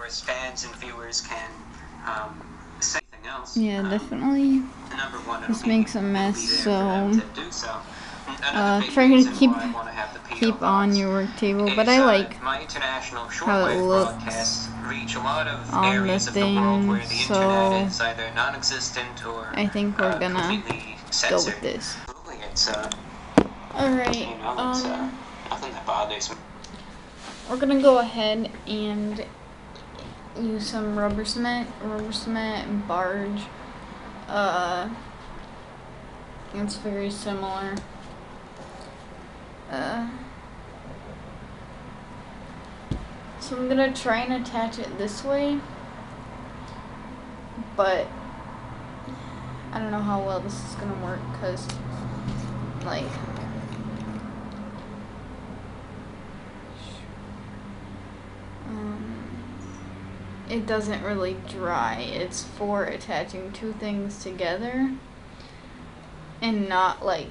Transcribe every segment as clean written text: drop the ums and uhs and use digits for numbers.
as fans and viewers can say anything else. Yeah, definitely. Number one, This makes a mess, so try to keep on your work table, but I like my international how it looks reach a lot of on the areas of the world where thing, the so internet is either non-existent or I think we're gonna completely go censored. with this. It's Alright, you know, it's nothing that bothers me. we're gonna go ahead and use some rubber cement and barge. It's very similar. So I'm gonna try and attach it this way, but I don't know how well this is gonna work, because like it doesn't really dry. It's for attaching two things together and not like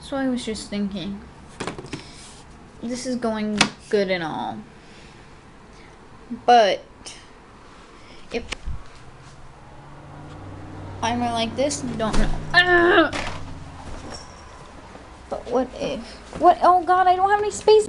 So I was just thinking, this is going good and all, but if I went like this, don't know. But what if? What? Oh God, I don't have any space.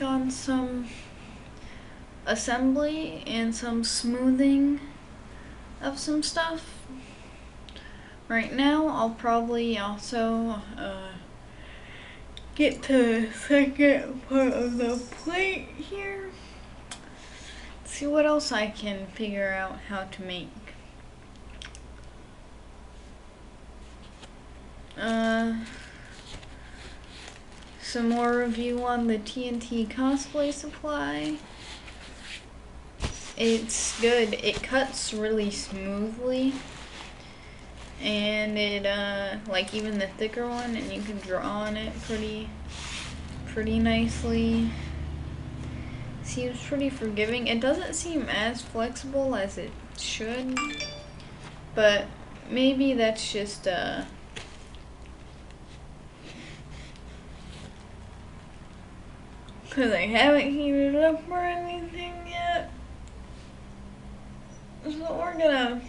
on some assembly and some smoothing of some stuff. Right now, I'll probably also get to the second part of the plate here. See what else I can figure out how to make. Some more review on the TNT cosplay supply. It's good. It cuts really smoothly. And it, like even the thicker one, and you can draw on it pretty nicely. Seems pretty forgiving. It doesn't seem as flexible as it should, but maybe that's just, because I haven't heated it up or anything yet. So we're gonna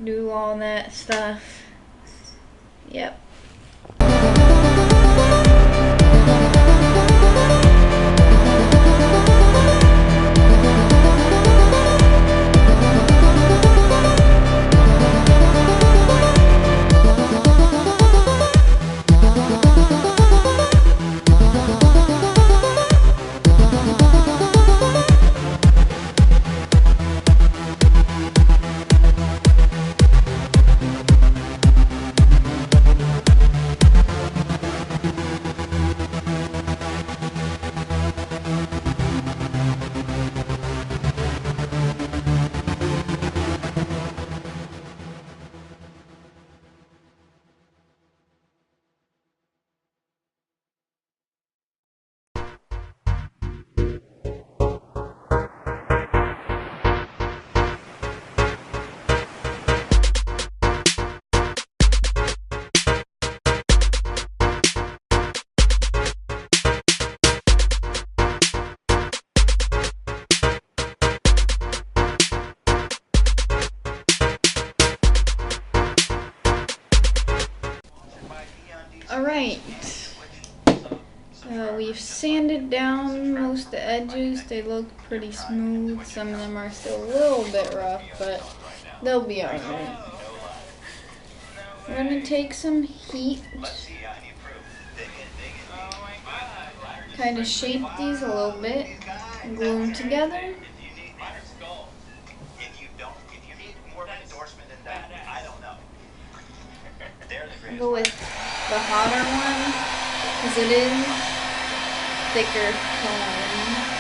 do all that stuff. Yep. Alright, we've sanded down most of the edges. They look pretty smooth. Some of them are still a little bit rough, but they'll be alright. We're going to take some heat, kind of shape these a little bit, and glue them together. Go with the hotter one, because it is thicker foam.